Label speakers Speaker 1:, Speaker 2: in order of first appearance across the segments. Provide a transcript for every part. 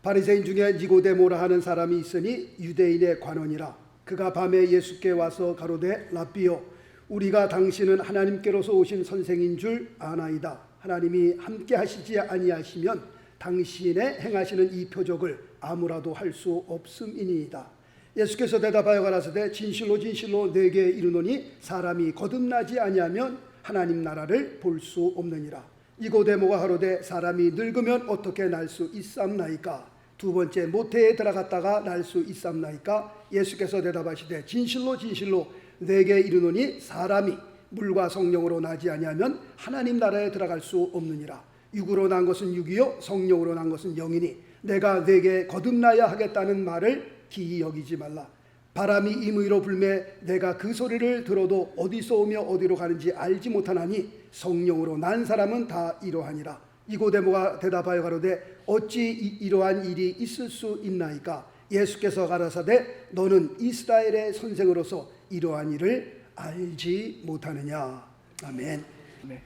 Speaker 1: 바리새인 중에 니고데모라 하는 사람이 있으니 유대인의 관원이라. 그가 밤에 예수께 와서 가로되 랍비여, 우리가 당신은 하나님께로서 오신 선생인 줄 아나이다. 하나님이 함께 하시지 아니하시면 당신의 행하시는 이 표적을 아무라도 할 수 없음이니이다. 예수께서 대답하여 가라사대 진실로 진실로 내게 이르노니 사람이 거듭나지 아니하면 하나님 나라를 볼 수 없느니라. 니고데모가 가로되 사람이 늙으면 어떻게 날 수 있삼나이까? 두 번째 모태에 들어갔다가 날 수 있삼나이까? 예수께서 대답하시되 진실로 진실로 내게 이르노니 사람이 물과 성령으로 나지 아니하면 하나님 나라에 들어갈 수 없느니라. 육으로 난 것은 육이요 성령으로 난 것은 영이니 내가 내게 거듭나야 하겠다는 말을 기이 여기지 말라. 바람이 임의로 불매 내가 그 소리를 들어도 어디서 오며 어디로 가는지 알지 못하나니 성령으로 난 사람은 다 이러하니라. 니고데모가 대답하여 가로되 어찌 이러한 일이 있을 수 있나이까? 예수께서 가라사대 너는 이스라엘의 선생으로서 이러한 일을 알지 못하느냐. 아멘.
Speaker 2: 네.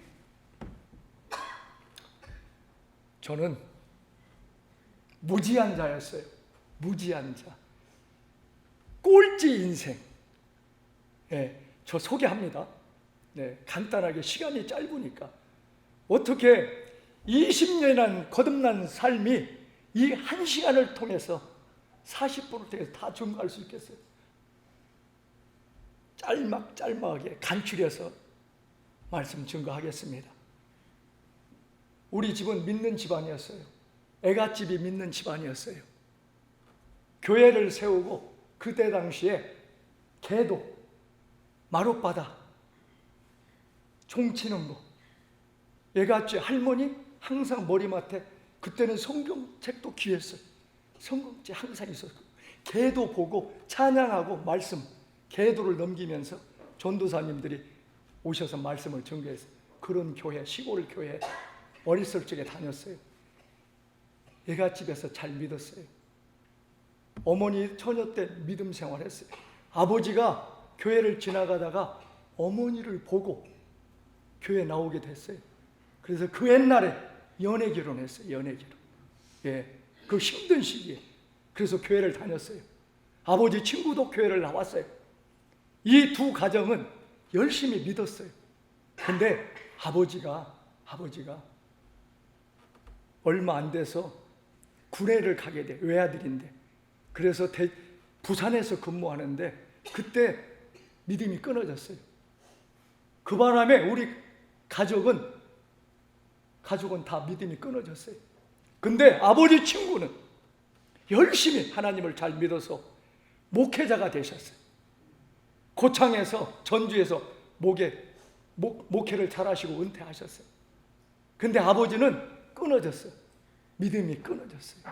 Speaker 2: 저는 무지한 자였어요. 무지한 자. 꼴찌 인생. 네, 저 소개합니다. 네, 간단하게 시간이 짧으니까. 어떻게 20년이란 거듭난 삶이 이 한 시간을 통해서 40분을 통해서 다 증거할 수 있겠어요? 짤막하게 간추려서 말씀 증거하겠습니다. 우리 집은 믿는 집안이었어요. 애갓집이 믿는 집안이었어요. 교회를 세우고 그때 당시에 개도, 마룻바다, 종치는 거, 애갓집 할머니 항상 머리맡에 그때는 성경책도 귀했어요. 성경책 항상 있었고 개도 보고 찬양하고 말씀, 개도를 넘기면서 전도사님들이 오셔서 말씀을 전개했어요. 그런 교회, 시골 교회 어렸을 적에 다녔어요. 애갓집에서 잘 믿었어요. 어머니 처녀 때 믿음 생활했어요. 아버지가 교회를 지나가다가 어머니를 보고 교회 나오게 됐어요. 그래서 그 옛날에 연애 결혼했어요. 연애 결혼. 예, 그 힘든 시기에. 그래서 교회를 다녔어요. 아버지 친구도 교회를 나왔어요. 이 두 가정은 열심히 믿었어요. 근데 아버지가 얼마 안 돼서 군회를 가게 돼. 외아들인데. 그래서 부산에서 근무하는데 그때 믿음이 끊어졌어요. 그 바람에 우리 가족은 다 믿음이 끊어졌어요. 근데 아버지 친구는 열심히 하나님을 잘 믿어서 목회자가 되셨어요. 고창에서 전주에서 목회를 잘하시고 은퇴하셨어요. 근데 아버지는 끊어졌어요. 믿음이 끊어졌어요.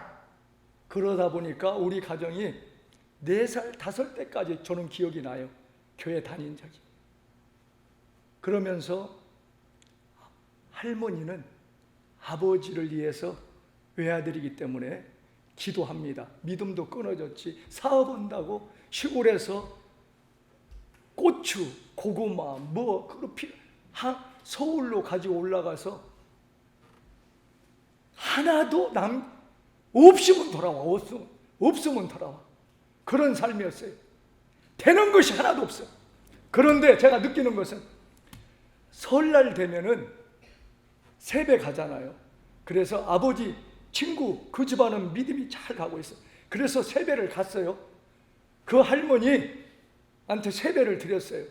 Speaker 2: 그러다 보니까 우리 가정이 4살, 5때까지 저는 기억이 나요. 교회 다닌 적이. 그러면서 할머니는 아버지를 위해서 외아들이기 때문에 기도합니다. 믿음도 끊어졌지. 사업한다고 시골에서 고추, 고구마, 서울로 가지고 올라가서 하나도 없으면 돌아와. 없으면 돌아와. 그런 삶이었어요. 되는 것이 하나도 없어요. 그런데 제가 느끼는 것은 설날 되면은 세배 가잖아요. 그래서 아버지 친구 그 집안은 믿음이 잘 가고 있어요. 그래서 세배를 갔어요. 그 할머니한테 세배를 드렸어요.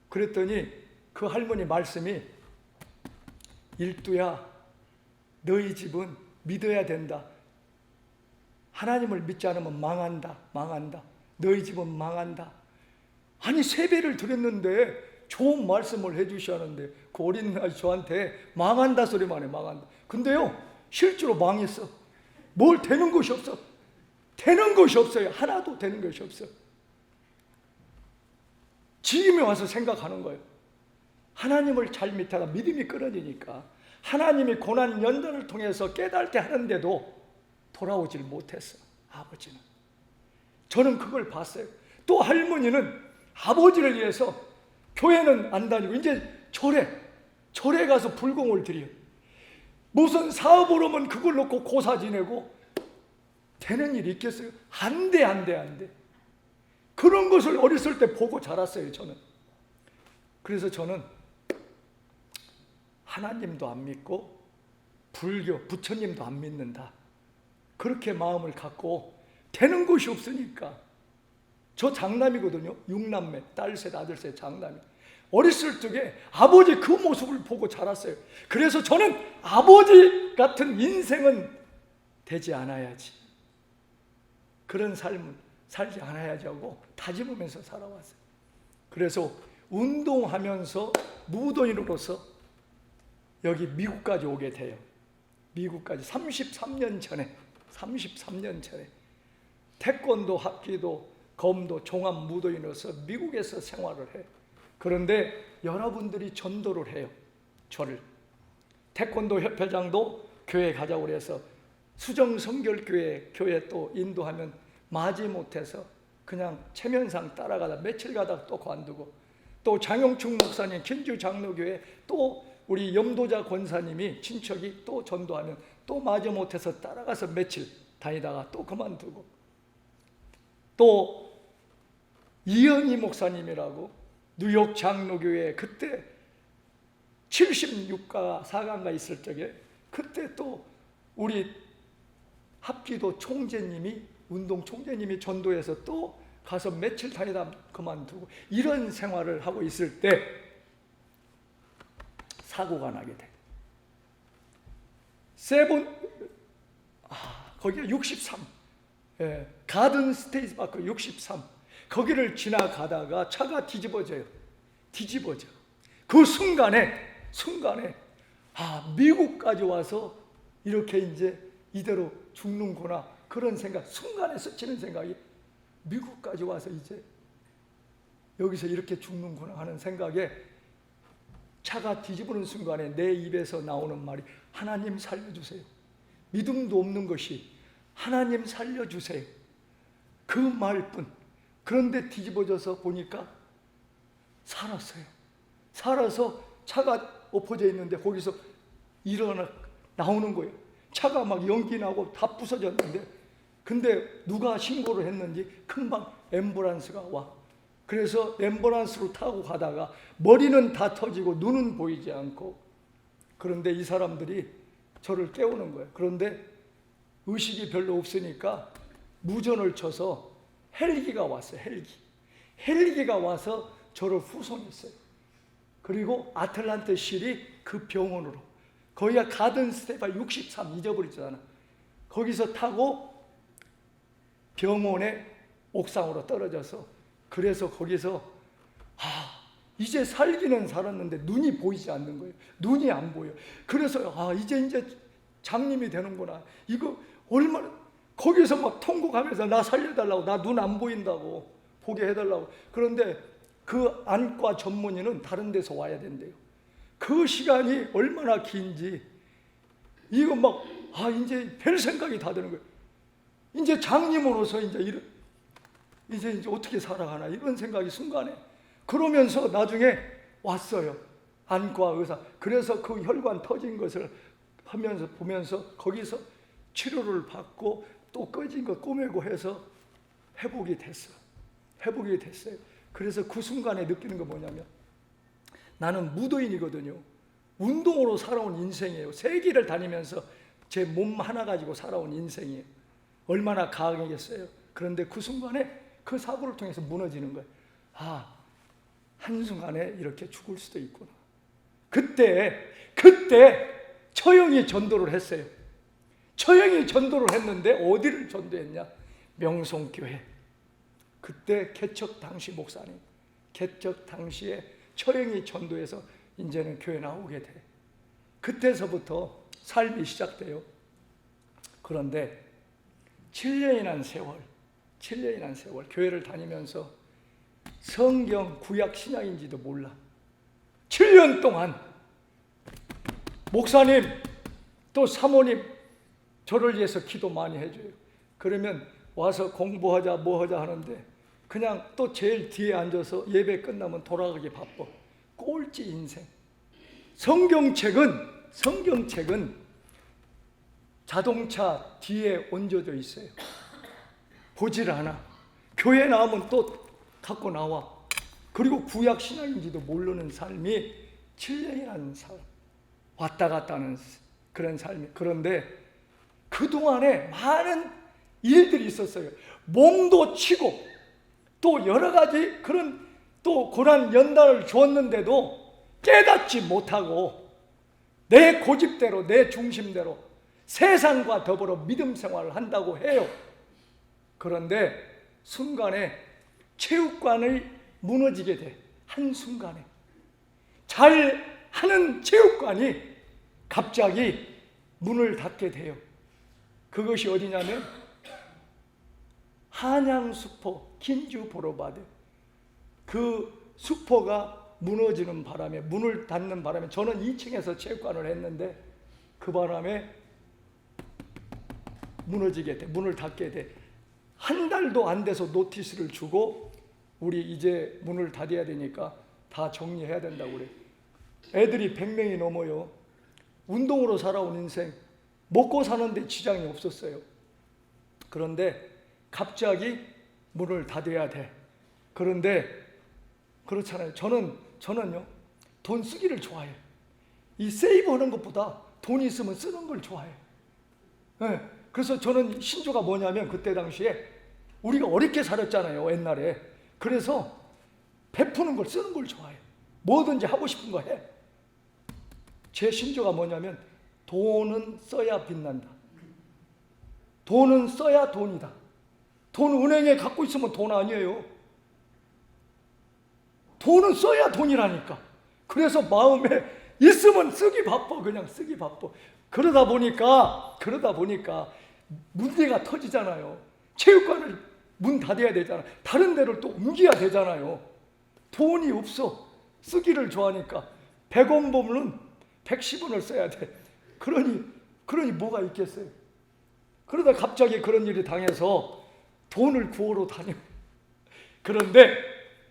Speaker 2: 그랬더니 그 할머니 말씀이 일두야, 너희 집은 믿어야 된다. 하나님을 믿지 않으면 망한다. 너희 집은 망한다. 아니 세배를 드렸는데 좋은 말씀을 해주셨는데 그 어린 아이 저한테 망한다 소리만 해. 망한다. 근데요 실제로 망했어. 뭘 되는 것이 없어. 되는 것이 없어요. 하나도 되는 것이 없어. 지금에 와서 생각하는 거예요. 하나님을 잘 믿다가 믿음이 끊어지니까 하나님이 고난 연단을 통해서 깨닫게 하는데도 돌아오질 못했어. 아버지는. 저는 그걸 봤어요. 또 할머니는 아버지를 위해서 교회는 안 다니고 이제 절에 가서 불공을 드려. 무슨 사업을 하면 그걸 놓고 고사 지내고 되는 일이 있겠어요? 안 돼, 안 돼, 안 돼. 그런 것을 어렸을 때 보고 자랐어요, 저는. 그래서 저는 하나님도 안 믿고 불교, 부처님도 안 믿는다. 그렇게 마음을 갖고 되는 것이 없으니까. 저 장남이거든요. 6남매, 딸 셋, 아들 셋, 장남이. 어렸을 적에 아버지 그 모습을 보고 자랐어요. 그래서 저는 아버지 같은 인생은 되지 않아야지, 그런 삶은 살지 않아야지 하고 다짐하면서 살아왔어요. 그래서 운동하면서 무도인으로서 여기 미국까지 오게 돼요. 미국까지 33년 전에 태권도, 합기도, 검도, 종합 무도인으로서 미국에서 생활을 해요. 그런데 여러분들이 전도를 해요. 저를. 태권도 협회장도 교회 가자고 그래서 수정성결교회 교회 또 인도하면 마지못해서 그냥 체면상 따라가다 며칠 가다가 또 관두고, 또 장영충 목사님 kin주 장로교회 또 우리 염도자 권사님이 친척이 또 전도하면 또 마지못해서 따라가서 며칠 다니다가 또 그만두고, 또 이영희 목사님이라고 뉴욕 장로교회 그때 76가 4강가 있을 적에 그때 또 우리 합기도 총재님이, 운동 총재님이 전도해서 또 가서 며칠 다니다 그만두고, 이런 생활을 하고 있을 때 사고가 나게 돼. 거기가 63, 가든 스테이트 파크 63, 거기를 지나가다가 차가 뒤집어져요. 그 순간에 미국까지 와서 이렇게 이제 이대로 죽는구나, 그런 생각, 순간에 스치는 생각이, 미국까지 와서 이제 여기서 이렇게 죽는구나 하는 생각에 차가 뒤집어는 순간에 내 입에서 나오는 말이 하나님 살려주세요. 믿음도 없는 것이 하나님 살려주세요, 그 말뿐. 그런데 뒤집어져서 보니까 살아서 차가 엎어져 있는데 거기서 나오는 거예요. 차가 막 연기 나고 다 부서졌는데, 근데 누가 신고를 했는지 금방 앰뷸런스가 와. 그래서 앰뷸런스로 타고 가다가 머리는 다 터지고 눈은 보이지 않고, 그런데 이 사람들이 저를 깨우는 거예요. 그런데 의식이 별로 없으니까 무전을 쳐서 헬기가 왔어요. 헬기가 와서 저를 후송했어요. 그리고 아틀란타 시리 그 병원으로, 거기가 가든 스테이트 63 잊어버렸잖아. 거기서 타고 병원의 옥상으로 떨어져서, 그래서 거기서 이제 살기는 살았는데 눈이 보이지 않는 거예요. 눈이 안 보여. 그래서 이제 장님이 되는구나. 이거 얼마나, 거기서 막 통곡하면서 나 살려달라고, 나 눈 안 보인다고, 보게 해달라고. 그런데 그 안과 전문의는 다른 데서 와야 된대요. 그 시간이 얼마나 긴지, 이거 막 이제 별 생각이 다 드는 거예요. 이제 장님으로서 이제 어떻게 살아가나, 이런 생각이 순간에. 그러면서 나중에 왔어요, 안과 의사. 그래서 그 혈관 터진 것을 보면서 거기서 치료를 받고 또 꺼진 거 꼬매고 해서 회복이 됐어요. 그래서 그 순간에 느끼는 거 뭐냐면, 나는 무도인이거든요. 운동으로 살아온 인생이에요. 세계를 다니면서 제 몸 하나 가지고 살아온 인생이에요. 얼마나 강하겠어요. 그런데 그 순간에 그 사고를 통해서 무너지는 거예요. 한순간에 이렇게 죽을 수도 있구나. 그때 처형이 전도를 했어요. 처형이 전도를 했는데 어디를 전도했냐? 명송교회. 그때 개척 당시 목사님, 개척 당시에 처형이 전도해서 이제는 교회 나오게 돼. 그때서부터 삶이 시작돼요. 그런데 7년이란 세월 교회를 다니면서 성경 구약 신약인지도 몰라. 7년 동안 목사님 또 사모님 저를 위해서 기도 많이 해줘요. 그러면 와서 공부하자 뭐하자 하는데 그냥 또 제일 뒤에 앉아서 예배 끝나면 돌아가기 바빠. 꼴찌 인생. 성경책은 자동차 뒤에 얹어져 있어요. 보질 않아. 교회 나오면 또 갖고 나와. 그리고 구약 신앙인지도 모르는 삶이 7년이라는 삶. 왔다 갔다 하는 그런 삶이. 그런데 그동안에 많은 일들이 있었어요. 몸도 치고 또 여러 가지 그런 또 고난 연단을 주었는데도 깨닫지 못하고 내 고집대로 내 중심대로 세상과 더불어 믿음 생활을 한다고 해요. 그런데 순간에 체육관이 무너지게 돼. 한순간에 잘 하는 체육관이 갑자기 문을 닫게 돼요. 그것이 어디냐면 한양수포 긴주 보로바드. 그 수포가 무너지는 바람에, 문을 닫는 바람에, 저는 2층에서 체육관을 했는데 그 바람에 무너지게 돼. 문을 닫게 돼. 한 달도 안 돼서 노티스를 주고 우리 이제 문을 닫아야 되니까 다 정리해야 된다고 그래. 애들이 100명이 넘어요. 운동으로 살아온 인생, 먹고 사는데 지장이 없었어요. 그런데 갑자기 문을 닫아야 돼. 그런데 그렇잖아요. 저는요 돈 쓰기를 좋아해요. 이 세이브하는 것보다 돈 있으면 쓰는 걸 좋아해요. 네. 그래서 저는 신조가 뭐냐면 그때 당시에 우리가 어렵게 살았잖아요, 옛날에. 그래서 베푸는 걸 쓰는 걸 좋아해요. 뭐든지 하고 싶은 거 해. 제 신조가 뭐냐면 돈은 써야 빛난다. 돈은 써야 돈이다. 돈 은행에 갖고 있으면 돈 아니에요. 돈은 써야 돈이라니까. 그래서 마음에 있으면 쓰기 바빠. 그냥 쓰기 바빠. 그러다 보니까 문제가 터지잖아요. 체육관을 문 닫아야 되잖아. 다른 데를 또 옮겨야 되잖아요. 돈이 없어. 쓰기를 좋아하니까 100원 보면 110원을 써야 돼. 그러니 뭐가 있겠어요. 그러다 갑자기 그런 일이 당해서 돈을 구하러 다녀. 그런데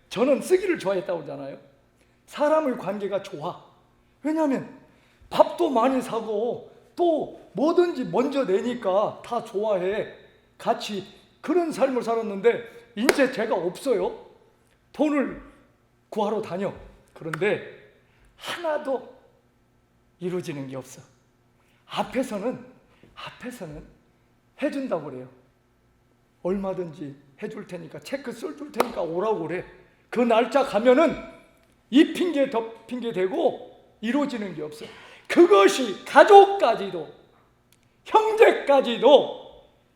Speaker 2: 저는 쓰기를 좋아했다고 그러잖아요. 사람의 관계가 좋아. 왜냐하면 밥도 많이 사고 또 뭐든지 먼저 내니까 다 좋아해. 같이 그런 삶을 살았는데 이제 제가 없어요. 돈을 구하러 다녀. 그런데 하나도 이루어지는 게 없어. 앞에서는 해준다고 그래요. 얼마든지 해줄 테니까, 체크 써줄 테니까 오라고 그래. 그 날짜 가면은 이 핑계 저 핑계 대고 이루어지는 게 없어. 그것이 가족까지도 형제까지도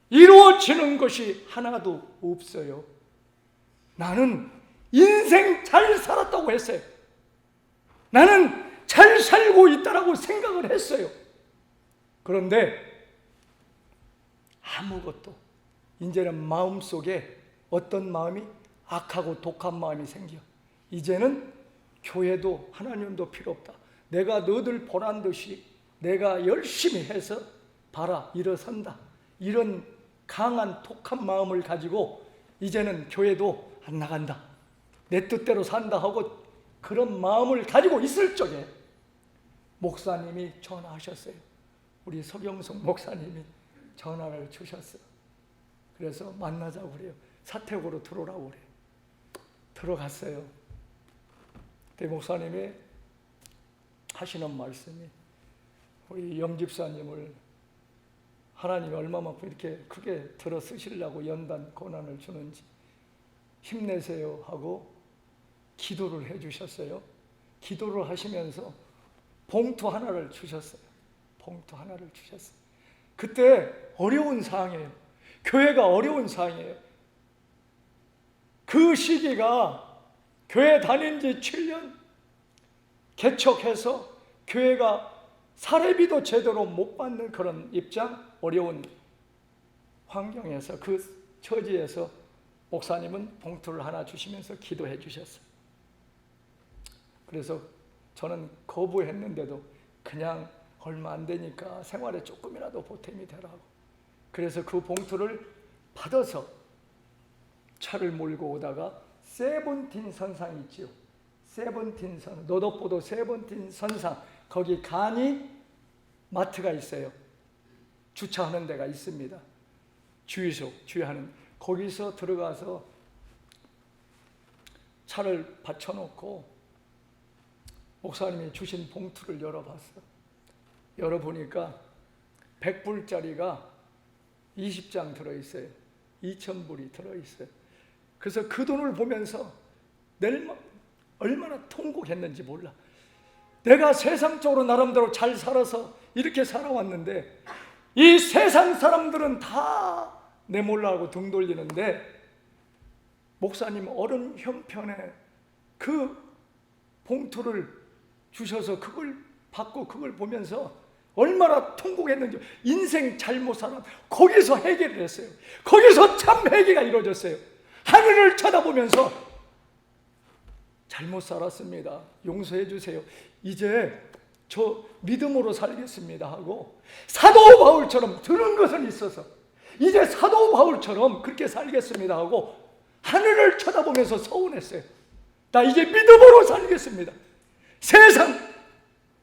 Speaker 2: 이루어지는 것이 하나도 없어요. 나는 인생 잘 살았다고 했어요. 나는 잘 살고 있다라고 생각을 했어요. 그런데 아무것도, 이제는 마음속에 어떤 마음이 악하고 독한 마음이 생겨. 이제는 교회도 하나님도 필요 없다. 내가 너들 보란 듯이 내가 열심히 해서 봐라 일어선다. 이런 강한 독한 마음을 가지고 이제는 교회도 안 나간다. 내 뜻대로 산다 하고 그런 마음을 가지고 있을 적에 목사님이 전화하셨어요. 우리 서경석 목사님이 전화를 주셨어요. 그래서 만나자고 그래요. 사택으로 들어오라고 그래요. 들어갔어요. 그때 목사님이 하시는 말씀이 우리 영집사님을 하나님이 얼마만큼 이렇게 크게 들어 쓰시려고 연단 고난을 주는지 힘내세요 하고 기도를 해 주셨어요. 기도를 하시면서 봉투 하나를 주셨어요. 봉투 하나를 주셨어요. 그때 어려운 상황이에요. 교회가 어려운 상황이에요. 그 시기가 교회 다닌 지 7년 개척해서 교회가 사례비도 제대로 못 받는 그런 입장, 어려운 환경에서 그 처지에서 목사님은 봉투를 하나 주시면서 기도해 주셨어요. 그래서 저는 거부했는데도 그냥 얼마 안 되니까 생활에 조금이라도 보탬이 되라고. 그래서 그 봉투를 받아서 차를 몰고 오다가 세븐틴 선상 있지요. 세븐틴 선, 노덕보도 세븐틴 선상, 거기 간이 마트가 있어요. 주차하는 데가 있습니다. 주유소, 주유하는. 거기서 들어가서 차를 받쳐놓고 목사님이 주신 봉투를 열어봤어. 열어보니까 100불짜리가 20장 들어있어요. 2,000불이 들어있어요. 그래서 그 돈을 보면서 얼마나 통곡했는지 몰라. 내가 세상적으로 나름대로 잘 살아서 이렇게 살아왔는데 이 세상 사람들은 다 내 몰라하고 등 돌리는데 목사님 어른 형편에 그 봉투를 주셔서 그걸 받고 그걸 보면서 얼마나 통곡했는지, 인생 잘못 살아. 거기서 해결을 했어요. 거기서 참 회개가 이루어졌어요. 하늘을 쳐다보면서 잘못 살았습니다. 용서해 주세요. 이제 저 믿음으로 살겠습니다 하고 사도 바울처럼 들은 것은 있어서 이제 사도 바울처럼 그렇게 살겠습니다 하고 하늘을 쳐다보면서 서운했어요. 나 이제 믿음으로 살겠습니다. 세상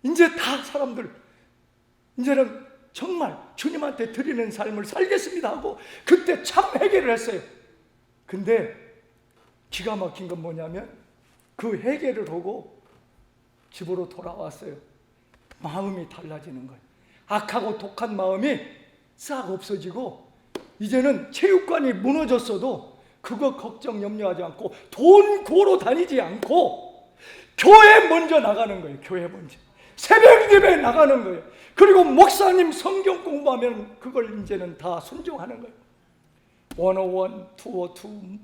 Speaker 2: 이제 다 사람들 이제는 정말 주님한테 드리는 삶을 살겠습니다 하고 그때 참 회개를 했어요. 근데 기가 막힌 건 뭐냐면 그 회개를 하고 집으로 돌아왔어요. 마음이 달라지는 거예요. 악하고 독한 마음이 싹 없어지고 이제는 체육관이 무너졌어도 그거 걱정 염려하지 않고 돈 구하러 다니지 않고 교회 먼저 나가는 거예요. 교회 먼저 새벽 예배 나가는 거예요. 그리고 목사님 성경 공부하면 그걸 이제는 다 순종하는 거예요. 101, 202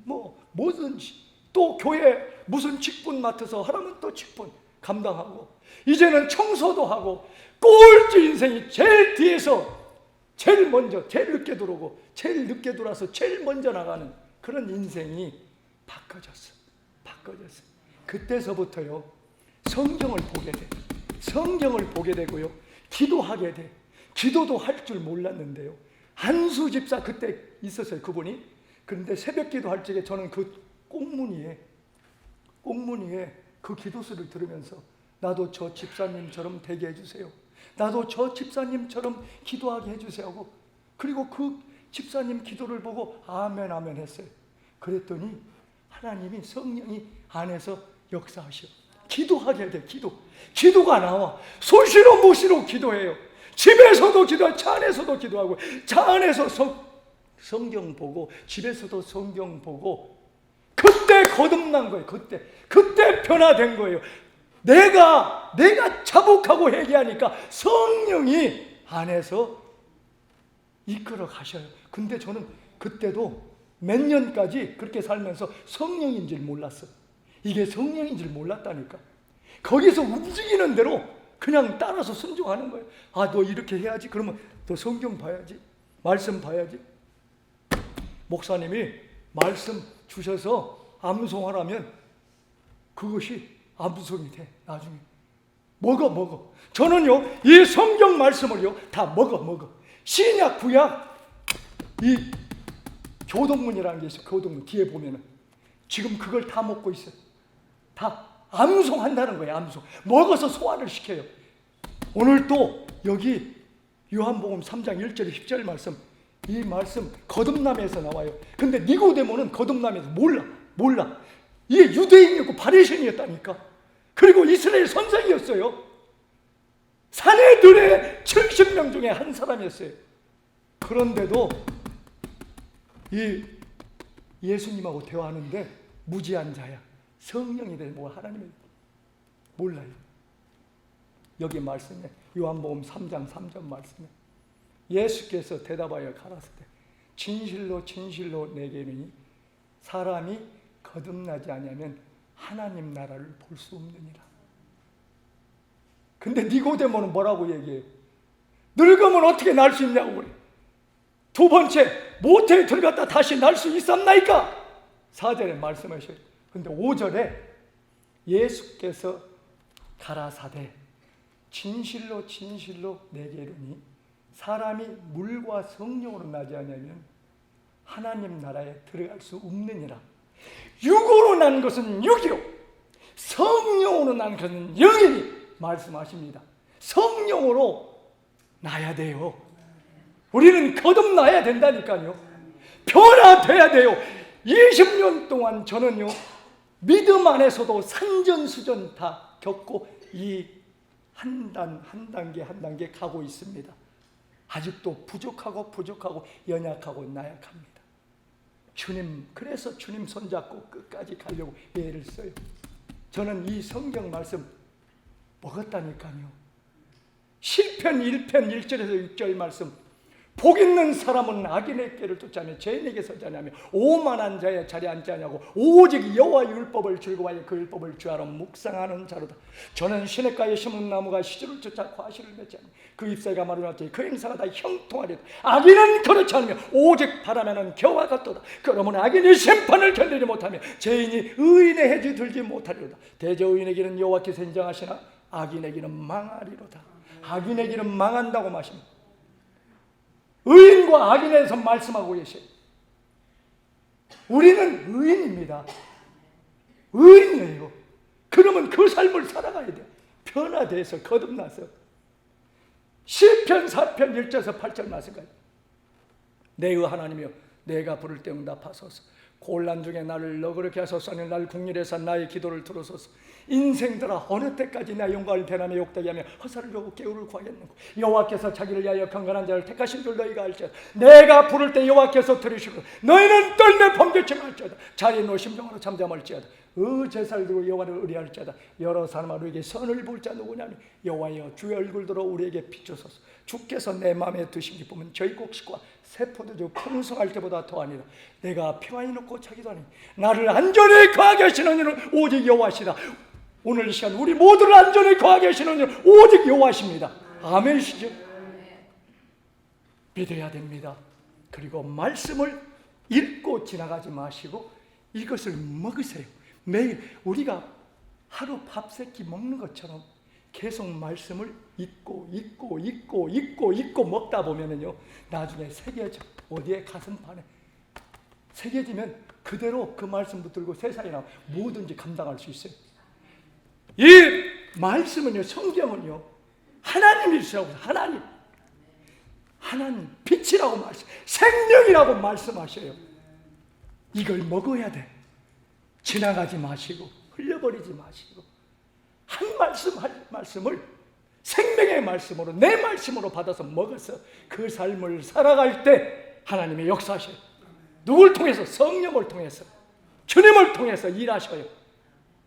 Speaker 2: 뭐든지 또 교회 무슨 직분 맡아서 하라면 또 직분 감당하고 이제는 청소도 하고 꼴찌 인생이 제일 뒤에서 제일 먼저 제일 늦게 들어오고 제일 늦게 들어와서 제일 먼저 나가는 그런 인생이 바꿔졌어. 그때서부터요 성경을 보게 돼. 성경을 보게 되고요 기도하게 돼. 기도도 할 줄 몰랐는데요 한수 집사 그때 있었어요 그분이. 그런데 새벽 기도할 적에 저는 그 꽁무니에 그 기도수를 들으면서 나도 저 집사님처럼 되게 해주세요. 나도 저 집사님처럼 기도하게 해주세요 하고 그리고 그 집사님 기도를 보고 아멘 아멘 했어요. 그랬더니 하나님이 성령이 안에서 역사하셔. 기도하게 돼. 기도가 나와. 소시로 무시로 기도해요. 집에서도 기도하고 차 안에서도 기도하고 차 안에서 성경 보고 집에서도 성경 보고 그때 거듭난 거예요. 그때 변화된 거예요. 내가 자복하고 회개하니까 성령이 안에서 이끌어 가셔요. 근데 저는 그때도 몇 년까지 그렇게 살면서 성령인 줄 몰랐어. 이게 성령인 줄 몰랐다니까. 거기서 움직이는 대로 그냥 따라서 순종하는 거예요. 아, 너 이렇게 해야지. 그러면 너 성경 봐야지. 말씀 봐야지. 목사님이 말씀 주셔서 암송하라면 그것이 암송이 돼. 나중에 먹어. 저는요 이 성경 말씀을요 다 먹어. 신약 구약 이 교동문이라는 게 있어요. 교동문 뒤에 보면은 지금 그걸 다 먹고 있어요. 다 암송한다는 거예요. 암송 먹어서 소화를 시켜요. 오늘 또 여기 요한복음 3장 1절 10절 말씀, 이 말씀 거듭남에서 나와요. 근데 니고데모는 거듭남에서 몰라. 이게 유대인이었고 바리새인이었다니까. 그리고 이스라엘 선생이었어요. 사내들의 70명 중에 한 사람이었어요. 그런데도 이 예수님하고 대화하는데 무지한 자야. 성령이 돼 뭐 하나님을 몰라요. 여기 말씀에 요한복음 3장 3절 말씀에 예수께서 대답하여 가라사대 진실로 내게 이르니 사람이 거듭나지 아니하면 하나님 나라를 볼 수 없느니라. 근데 니고데모는 뭐라고 얘기해? 늙으면 어떻게 날 수 있냐고 그래. 두 번째 모태에 들어갔다 다시 날 수 있었나이까? 4절에 말씀하셔요. 근데 5절에 예수께서 가라사대 진실로 내게 이르니 사람이 물과 성령으로 나지 않으면 하나님 나라에 들어갈 수 없느니라. 육으로 난 것은 육이요 성령으로 난 것은 영이니 말씀하십니다. 성령으로 나야 돼요. 우리는 거듭나야 된다니까요. 변화돼야 돼요. 20년 동안 저는요, 믿음 안에서도 산전수전 다 겪고 이 한 단계 한 단계 가고 있습니다. 아직도 부족하고 연약하고 나약합니다. 주님, 그래서 주님 손잡고 끝까지 가려고 애를 써요. 저는 이 성경 말씀 먹었다니까요. 시편 1편 1절에서 6절 말씀, 복 있는 사람은 악인의 길을 쫓아내 죄인에게 서지 아니하며 오만한 자의 자리에 앉지 아니하고 오직 여호와의 율법을 즐거워하여 그 율법을 주하러 묵상하는 자로다. 저는 시냇가에 심은 나무가 시절을 쫓아 과실을 맺지 않으며 그 잎사귀가 마르지 그 행사가 다 형통하리다. 악인은 그렇지 않으며 오직 바람에는 겨와 같도다. 그러면 악인이 심판을 견디지 못하며 죄인이 의인의 해지 들지 못하리로다. 대저 의인의 길은 여호와께서 인정하시나 악인의 길은 망하리로다. 악인의 길은 망한다고 마십니다. 의인과 악인에서 말씀하고 계셔요. 우리는 의인입니다. 의인이에요. 그러면 그 삶을 살아가야 돼요. 변화돼서 거듭나서. 시편 4편 1절에서 8절 말씀까지. 내 하나님이여, 내가 부를 때 응답하소서. 곤란 중에 나를 너그럽게 하소서. 날 국률에서 나의 기도를 들어소서. 인생들아, 어느 때까지 내 영광을 대나며 욕되게 하며 허사를 주고 깨우를 구하겠는고. 여호와께서 자기를 위하여 경건한 자를 택하신 줄 너희가 알지어다. 내가 부를 때 여호와께서 들으시고 너희는 떨며 범죄치 말지어다. 자의 노 심정으로 잠잠할지어다. 제사를 들고 여호와를 의뢰할지어다. 여러 사람에게 선을 볼 자 누구냐면 여호와여, 주의 얼굴 들어 우리에게 비추소서. 주께서 내 마음에 드신 기쁨은 저희 곡식과 새 포도주 풍성할 때보다 더하니라. 내가 평안히 놓고 자기도 하니 나를 안전히 거하게 하시는 이는 오직 여호와시다. 오늘 이 시간 우리 모두를 안전히 거하게 하시는 이는 오직 여호와십니다. 아멘이시죠? 믿어야 됩니다. 그리고 말씀을 읽고 지나가지 마시고 이것을 먹으세요. 매일 우리가 하루 밥 세 끼 먹는 것처럼 계속 말씀을 읽고 먹다 보면은요, 나중에 새겨져. 어디에? 가슴판에 새겨지면 그대로 그 말씀 붙들고 세상이나 뭐든지 감당할 수 있어요. 이 말씀은요, 성경은요, 하나님이시라고. 하나님 빛이라고 말씀, 생명이라고 말씀하셔요. 이걸 먹어야 돼. 지나가지 마시고 흘려버리지 마시고 한 말씀을 생명의 말씀으로, 내 말씀으로 받아서 먹어서 그 삶을 살아갈 때 하나님의 역사하셔요. 누굴 통해서? 성령을 통해서, 주님을 통해서 일하셔요.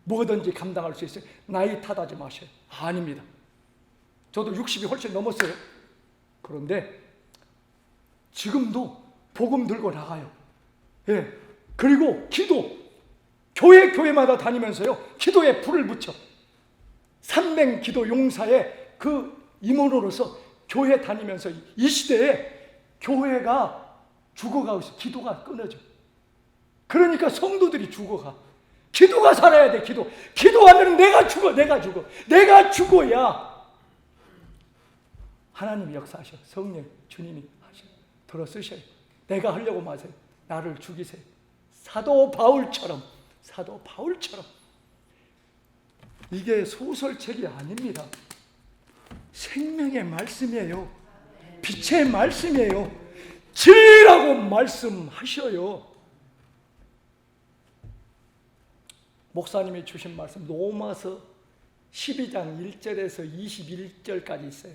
Speaker 2: 뭐든지 감당할 수 있어요. 나이 탓하지 마셔요. 아닙니다. 저도 60이 훨씬 넘었어요. 그런데 지금도 복음 들고 나가요. 예. 그리고 교회마다 다니면서요, 기도에 불을 붙여. 300 기도 용사의 그 임원으로서 교회 다니면서 이 시대에 교회가 죽어가고 있어. 기도가 끊어져. 그러니까 성도들이 죽어가. 기도가 살아야 돼. 기도하면 내가 죽어야 하나님이 역사하셔. 성령 주님이 하셔. 들어 쓰셔요. 내가 하려고 마세요. 나를 죽이세요. 사도 바울처럼 이게 소설책이 아닙니다. 생명의 말씀이에요. 빛의 말씀이에요. 진리라고 말씀하셔요. 목사님이 주신 말씀 로마서 12장 1절에서 21절까지 있어요.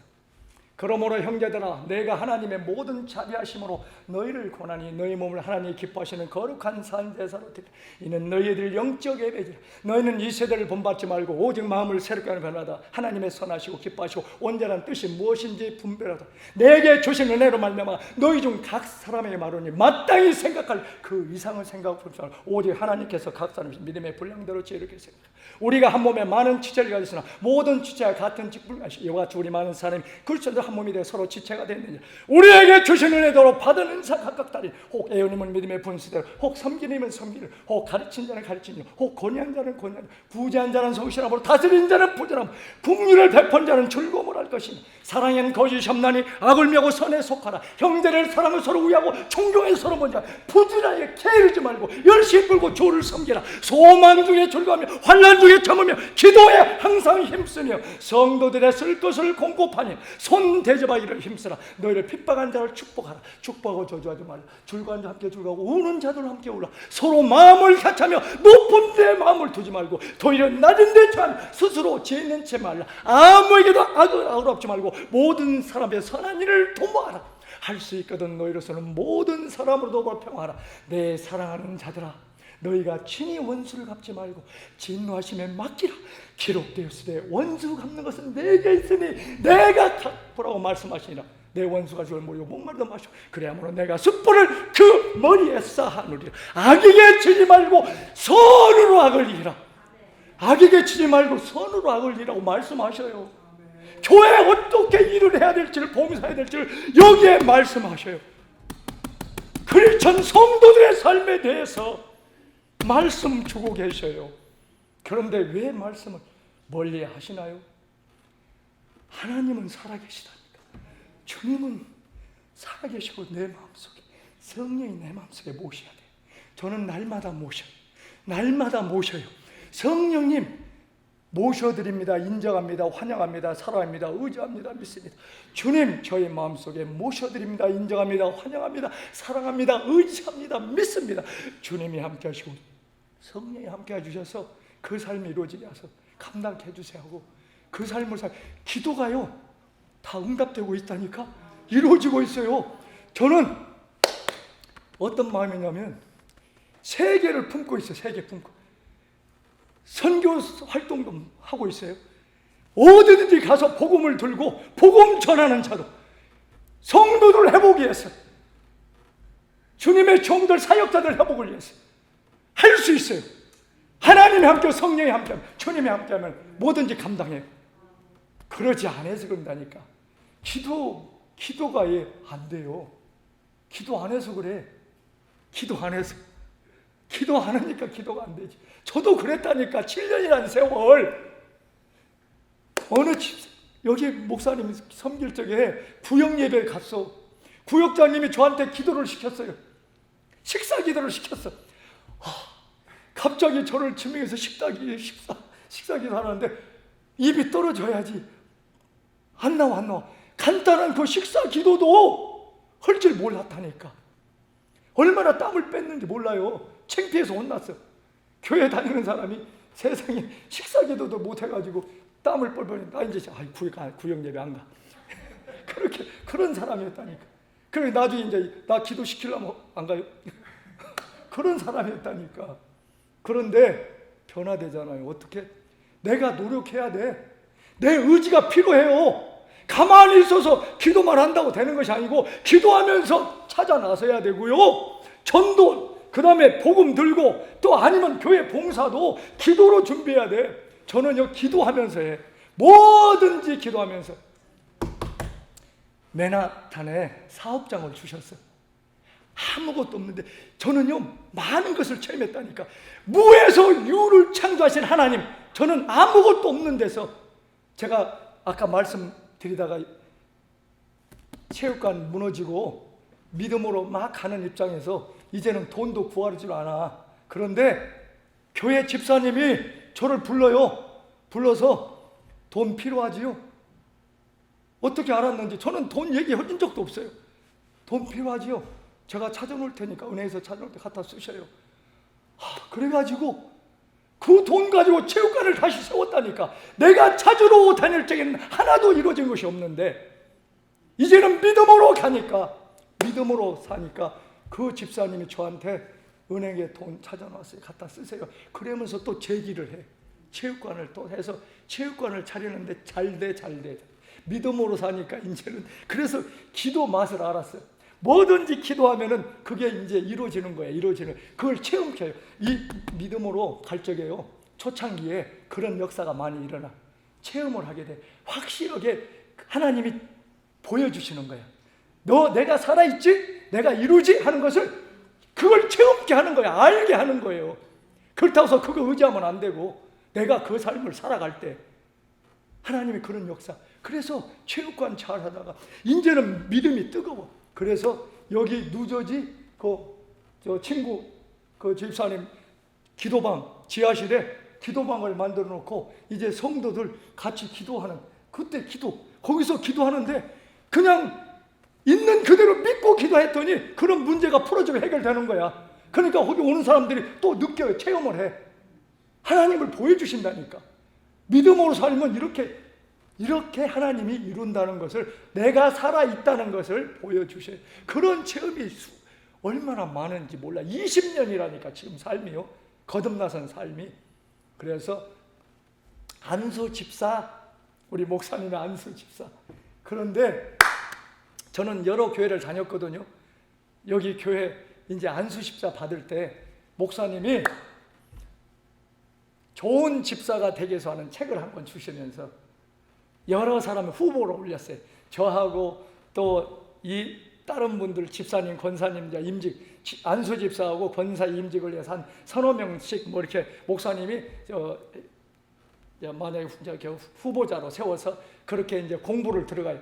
Speaker 2: 그러므로 형제들아, 내가 하나님의 모든 자비하심으로 너희를 권하니 너희 몸을 하나님이 기뻐하시는 거룩한 산제사로 드리라. 이는 너희들 영적 예배지라. 너희는 이 세대를 본받지 말고 오직 마음을 새롭게 하는 변화다. 하나님의 선하시고 기뻐하시고 온전한 뜻이 무엇인지 분별하다. 내게 주신 은혜로 말미암아 너희 중 각 사람에게 말하니 마땅히 생각할 그 이상을 생각하고 오직 하나님께서 각 사람의 믿음의 분량대로 지혜롭게 생각하라. 우리가 한 몸에 많은 지체를 가졌으나 모든 지체가 같은 직분하시 이와 같이 우리 많은 사람이 그리스도의 한 몸이 되어 서로 지체가 되느니라. 우리에게 주신 은혜대로 받은 은사 각각 다르니 혹 애우님은 믿음의 분수대로, 혹 섬기님은 섬기를, 혹 가르친 자는 가르치니, 혹 권위한 자는 권위하니, 구제한 자는 성실함으로, 다스린 자는 부지런함, 긍휼을 베푼 자는 즐거움을 할 것이니, 사랑엔 거짓이 없나니 악을 메고 선에 속하라. 형제를 사랑을 서로 위하고 존경에 서로 먼저 부지런하게 게으르지 말고 열심히 끌고 주를 섬기라. 소망 중에 즐거워하며 환난 중에 참으며 기도에 항상 힘쓰며 성도들의 쓸 것을 공급하니 손 모든 대접하 일을 힘쓰라. 너희를 핍박한 자를 축복하라. 축복하고 저주하지 말라. 줄고한 자 함께 줄고하고 우는 자들 함께 울라. 서로 마음을 같이하며 높은 데 마음을 두지 말고 도리어 낮은 데 처하며 스스로 죄 있는 채 말라. 아무에게도 악을 없지 말고 모든 사람의 선한 일을 도모하라. 할 수 있거든 너희로서는 모든 사람으로도 평화하라. 내 사랑하는 자들아, 너희가 친히 원수를 갚지 말고 진노하심에 맡기라. 기록되었으되 원수 갚는 것은 내게 있으니 내가 갚으라고 말씀하시니라. 내 원수가 저를 모르고 목마르다 마시고 그래야므로 내가 숯불을 그 머리에 쌓아놓으리라. 악에게 치지 말고 선으로 악을 이기라. 악에게 치지 말고 선으로 악을 이기라고 말씀하셔요. 교회에 어떻게 일을 해야 될지를, 봉사해야 될지를 여기에 말씀하셔요. 크리스천 성도들의 삶에 대해서 말씀 주고 계셔요. 그런데 왜 말씀을 멀리 하시나요? 하나님은 살아계시다니까. 주님은 살아계시고 내 마음속에, 성령이 내 마음속에 모셔야 돼요. 저는 날마다 모셔요. 날마다 모셔요. 성령님 모셔드립니다. 인정합니다. 환영합니다. 사랑합니다. 의지합니다. 믿습니다. 주님 저희 마음속에 모셔드립니다. 인정합니다. 환영합니다. 사랑합니다. 의지합니다. 믿습니다. 주님이 함께 하시고 성령이 함께 해주셔서 그 삶이 이루어지게 하셔서 감당해 주세요 하고 그 삶을 기도가요 다 응답되고 있다니까. 이루어지고 있어요. 저는 어떤 마음이냐면 세계를 품고 있어요. 세계 품고 선교 활동도 하고 있어요. 어디든지 가서 복음을 들고 복음 전하는 자도 성도들 회복을 위해서, 주님의 종들 사역자들 회복을 위해서 할 수 있어요. 하나님이 함께, 성령이 함께, 주님이 함께하면 뭐든지 감당해요. 그러지 않아서 그런다니까. 기도가 안 돼요. 기도 안 해서 그래. 기도 안 해서. 기도 안 하니까 기도가 안 되지. 저도 그랬다니까. 7년이라는 세월. 여기 목사님이 섬길 적에 구역 예배에 갔어. 구역장님이 저한테 기도를 시켰어요. 식사 기도를 시켰어. 갑자기 저를 지명해서 식사 기도 하는데 입이 떨어져야지. 안 나와. 간단한 그 식사 기도도 할 줄 몰랐다니까. 얼마나 땀을 뺐는지 몰라요. 창피해서 혼났어. 교회 다니는 사람이 세상에 식사 기도도 못 해가지고 땀을 뻘뻘. 나 이제 구역 예배 안 가. 그런 사람이었다니까. 그래 나중에 이제 나 기도 시키려면 안 가요. 그런 사람이었다니까. 그런데 변화되잖아요. 어떻게? 내가 노력해야 돼. 내 의지가 필요해요. 가만히 있어서 기도만 한다고 되는 것이 아니고 기도하면서 찾아 나서야 되고요. 전도, 그 다음에 복음 들고 또 아니면 교회 봉사도 기도로 준비해야 돼. 저는요 기도하면서 해. 뭐든지 기도하면서. 맨하탄에 사업장을 주셨어요. 아무것도 없는데 저는요 많은 것을 체험했다니까. 무에서 유를 창조하신 하나님, 저는 아무것도 없는 데서, 제가 아까 말씀드리다가 체육관 무너지고 믿음으로 막 가는 입장에서 이제는 돈도 구하지 않아. 그런데 교회 집사님이 저를 불러서 돈 필요하지요? 어떻게 알았는지 저는 돈 얘기해준 적도 없어요. 돈 필요하지요? 제가 찾아놓을 테니까 은행에서 찾아놓을 때 갖다 쓰셔요. 그래가지고 그 돈 가지고 체육관을 다시 세웠다니까. 내가 찾으러 다닐 적에는 하나도 이루어진 것이 없는데 이제는 믿음으로 가니까, 믿음으로 사니까 그 집사님이 저한테 은행에 돈 찾아놨어요. 갖다 쓰세요. 그러면서 또 제기를 해. 체육관을 또 해서 체육관을 차리는데 잘 돼. 믿음으로 사니까 이제는. 그래서 기도 맛을 알았어요. 뭐든지 기도하면은 그게 이제 이루어지는 거예요. 그걸 체험해요. 이 믿음으로 갈 적에요. 초창기에 그런 역사가 많이 일어나. 체험을 하게 돼. 확실하게 하나님이 보여주시는 거예요. 내가 살아있지? 내가 이루지? 하는 것을, 그걸 체험케 하는 거예요. 알게 하는 거예요. 그렇다고 해서 그거 의지하면 안 되고, 내가 그 삶을 살아갈 때 하나님이 그런 역사. 그래서 체육관 잘 하다가 이제는 믿음이 뜨거워. 그래서 여기 누저지 저 친구 그 집사님 기도방 지하실에 기도방을 만들어 놓고 이제 성도들 같이 기도하는, 그때 거기서 기도하는데 그냥 있는 그대로 믿고 기도했더니 그런 문제가 풀어지고 해결되는 거야. 그러니까 거기 오는 사람들이 또 느껴요. 체험을 해. 하나님을 보여주신다니까. 믿음으로 살면 이렇게 하나님이 이룬다는 것을, 내가 살아있다는 것을 보여주셔요. 그런 체험이 얼마나 많은지 몰라. 20년이라니까 지금 삶이요. 거듭나선 삶이. 그래서 안수 집사, 우리 목사님의 안수 집사. 그런데 저는 여러 교회를 다녔거든요. 여기 교회 이제 안수 집사 받을 때 목사님이 좋은 집사가 되기 위해서 하는 책을 한 권 주시면서 여러 사람을 후보로 올렸어요. 저하고 또 이 다른 분들 집사님, 권사님, 임직, 안수 집사하고 권사 임직을 위해서 한 서너 명씩 뭐 이렇게 목사님이 만약에 후보자로 세워서 그렇게 이제 공부를 들어가요.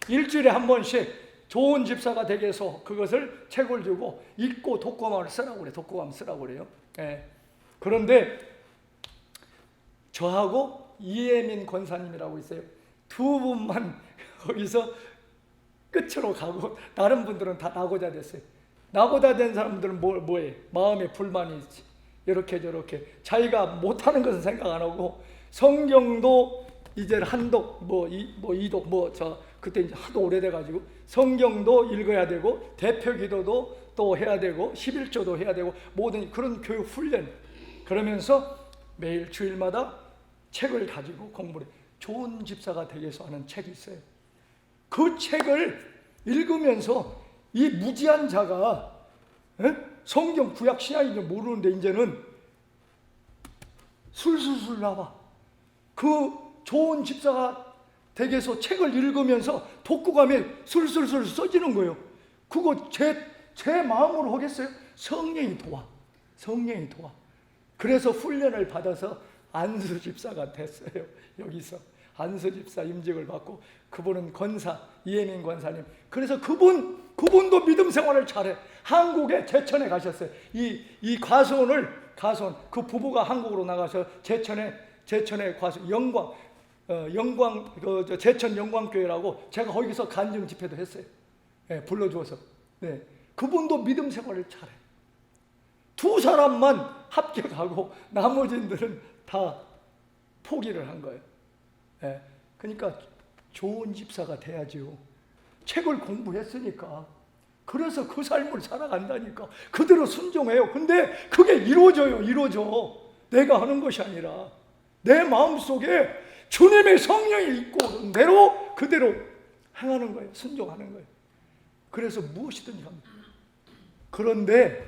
Speaker 2: 일주일에 한 번씩 좋은 집사가 되기 위해서 그것을 책을 주고 읽고 독고감을 쓰라고 그래요. 독고감 쓰라고 그래요. 예. 그런데 저하고 이혜민 권사님이라고 있어요. 두 분만 거기서 끝으로 가고 다른 분들은 다 나고자 됐어요. 나고자 된 사람들은 뭐예요? 마음에 불만이 있지. 이렇게 저렇게 자기가 못하는 것은 생각 안 하고 성경도 이제 한독 이독 그때 이제 하도 오래돼가지고 성경도 읽어야 되고 대표 기도도 또 해야 되고 11조도 해야 되고 모든 그런 교육 훈련, 그러면서 매일 주일마다 책을 가지고 공부를, 좋은 집사가 되기 위해서 하는 책이 있어요. 그 책을 읽으면서 이 무지한 자가 성경 구약 신약인지 모르는데 이제는 술술술 나와. 그 좋은 집사가 되기 위해서 책을 읽으면서 독고감에 술술술 써지는 거예요. 그거 제 마음으로 하겠어요? 성령이 도와. 성령이 도와. 그래서 훈련을 받아서 안수 집사가 됐어요. 여기서 안수 집사 임직을 받고, 그분은 권사 이혜민 권사님. 그래서 그분도 믿음 생활을 잘해. 한국에 제천에 가셨어요. 이 과수원 그 부부가 한국으로 나가서 제천에 과수 영광 제천 영광교회라고 제가 거기서 간증 집회도 했어요. 네, 불러주어서. 네, 그분도 믿음 생활을 잘해. 두 사람만 합격하고 나머지들은 다 포기를 한 거예요. 네, 그러니까 좋은 집사가 돼야지요. 책을 공부했으니까. 그래서 그 삶을 살아간다니까. 그대로 순종해요. 근데 그게 이루어져. 내가 하는 것이 아니라 내 마음속에 주님의 성령이 있고 그대로 행하는 거예요. 순종하는 거예요. 그래서 무엇이든지 합니다. 그런데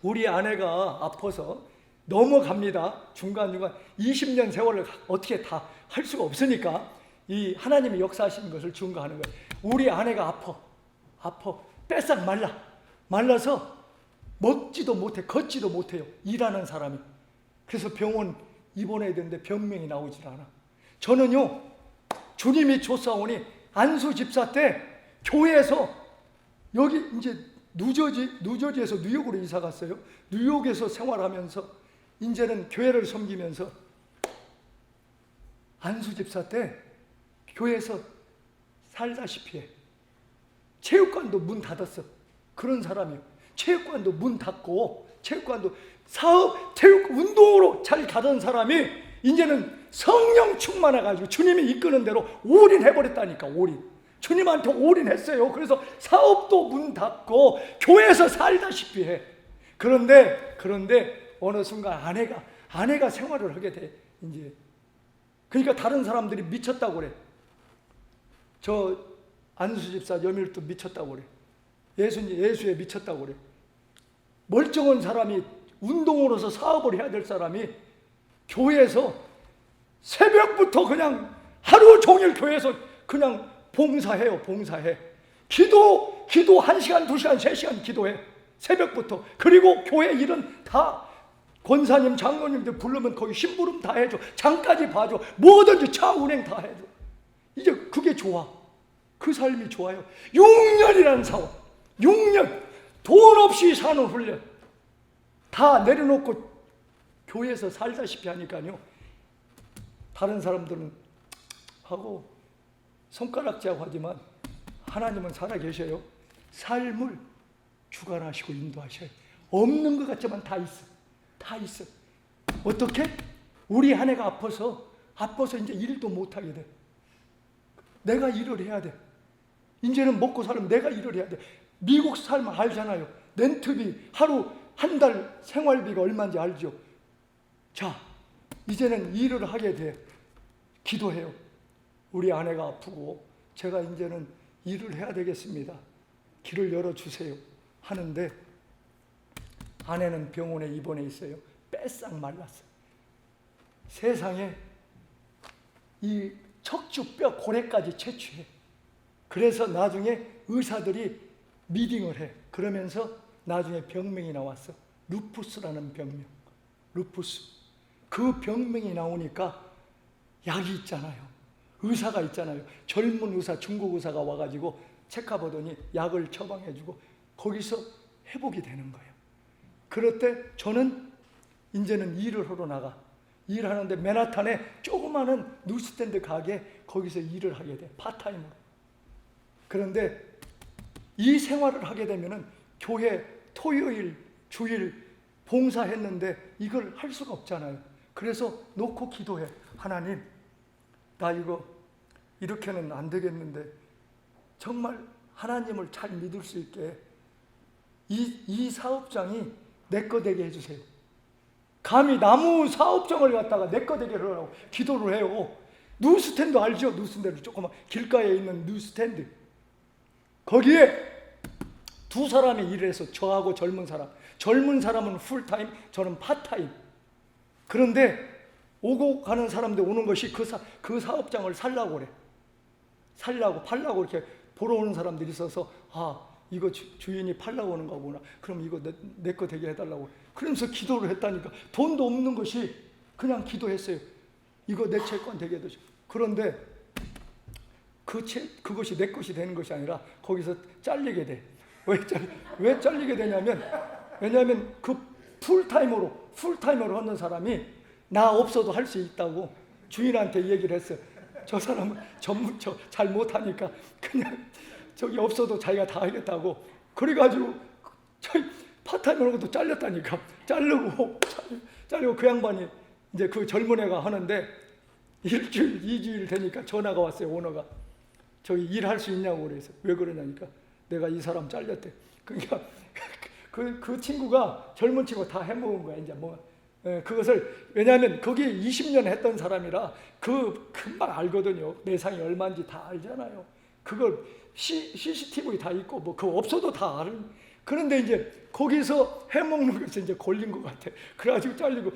Speaker 2: 우리 아내가 아파서 넘어갑니다. 중간중간 20년 세월을 어떻게 다 할 수가 없으니까 이 하나님이 역사하시는 것을 증거하는 거예요. 우리 아내가 아파. 뺏싹 말라서 먹지도 못해, 걷지도 못해요. 일하는 사람이. 그래서 병원 입원해야 되는데 병명이 나오질 않아. 저는요, 주님이 줬사오니 안수 집사 때 교회에서 여기 이제 뉴저지에서 뉴욕으로 이사 갔어요. 뉴욕에서 생활하면서 이제는 교회를 섬기면서 안수 집사 때 교회에서 살다시피 해. 체육관도 문 닫았어. 그런 사람이요. 체육관도 문 닫고, 체육관도 체육 운동으로 잘 가던 사람이 이제는 성령 충만해가지고 주님이 이끄는 대로 올인해버렸다니까. 주님한테 올인했어요. 그래서 사업도 문 닫고 교회에서 살다시피 해. 그런데 어느 순간 아내가 생활을 하게 돼. 이제 그러니까 다른 사람들이 미쳤다고 그래. 저 안수 집사 여밀도 미쳤다고 그래. 예수에 미쳤다고 그래. 멀쩡한 사람이, 운동으로서 사업을 해야 될 사람이 교회에서 새벽부터 그냥 하루 종일 교회에서 그냥 봉사해. 기도 1시간, 2시간, 3시간 기도해. 새벽부터. 그리고 교회 일은 다 권사님, 장로님들 부르면 거기 심부름 다 해줘. 장까지 봐줘. 뭐든지 차 운행 다 해줘. 이제 그게 좋아. 그 삶이 좋아요. 6년이라는 사원. 6년. 돈 없이 사는 훈련. 다 내려놓고 교회에서 살다시피 하니까요. 다른 사람들은 하고 손가락질하고 하지만 하나님은 살아계셔요. 삶을 주관하시고 인도하셔요. 없는 것 같지만 다 있어. 다 있어. 어떻게? 우리 아내가 아파서 이제 일도 못하게 돼. 내가 일을 해야 돼. 이제는 먹고 살면 내가 일을 해야 돼. 미국 살면 알잖아요. 렌트비 하루 한 달 생활비가 얼마인지 알죠. 자, 이제는 일을 하게 돼. 기도해요. 우리 아내가 아프고 제가 이제는 일을 해야 되겠습니다. 길을 열어주세요. 하는데 아내는 병원에 입원해 있어요. 빼싹 말랐어요. 세상에 이 척추뼈 고래까지 채취해. 그래서 나중에 의사들이 미딩을 해. 그러면서 나중에 병명이 나왔어. 루푸스라는 병명. 루푸스. 그 병명이 나오니까 약이 있잖아요. 의사가 있잖아요. 젊은 의사, 중국 의사가 와가지고 체크해보더니 약을 처방해주고 거기서 회복이 되는 거예요. 그럴 때 저는 이제는 일을 하러 나가. 일하는데 맨하탄에 조그마한 뉴스탠드 가게 거기서 일을 하게 돼. 파타임으로. 그런데 이 생활을 하게 되면은 교회 토요일, 주일 봉사했는데 이걸 할 수가 없잖아요. 그래서 놓고 기도해. 하나님, 나 이거 이렇게는 안 되겠는데 정말 하나님을 잘 믿을 수 있게 이 사업장이 내 거 되게 해주세요. 감히 나무 사업장을 갖다가 내 거 되게 하라고 기도를 해요. 뉴스탠드 알죠? 뉴스탠드 조그만 길가에 있는 뉴스탠드. 거기에 두 사람이 일해서 저하고 젊은 사람. 젊은 사람은 풀타임, 저는 파타임. 그런데 오고 가는 사람들 오는 것이 그 사업장을 살라고 그래. 살라고, 팔라고 이렇게 보러 오는 사람들이 있어서 이거 주인이 팔라고 오는 거구나. 그럼 이거 내 거 되게 해달라고. 그러면서 기도를 했다니까. 돈도 없는 것이 그냥 기도했어요. 이거 내 채권 되게 해줘. 그런데 그것이 내 것이 되는 것이 아니라 거기서 잘리게 돼. 왜 잘리게 되냐면, 왜냐하면 그 풀타임으로 하는 사람이 나 없어도 할 수 있다고 주인한테 얘기를 했어요. 저 사람은 잘 못하니까 그냥 저기 없어도 자기가 다 하겠다고. 그래가지고 저희 파타임으로 것도 잘렸다니까. 자르고 그 양반이 이제 그 젊은 애가 하는데 일주일, 2주일 되니까 전화가 왔어요. 오너가 저기 일할 수 있냐고 그래서 왜 그러냐니까 내가 이 사람 잘렸대. 그러니까 그 친구가 젊은 친구가 다 해먹은 거야. 이제 그것을 왜냐하면 거기 20년 했던 사람이라 금방 알거든요. 매상이 얼마인지 다 알잖아요. 그걸 CCTV 다 있고 그거 없어도 다 아는. 그런데 이제 거기서 해먹는 것에 이제 걸린 것 같아. 그래가지고 잘리고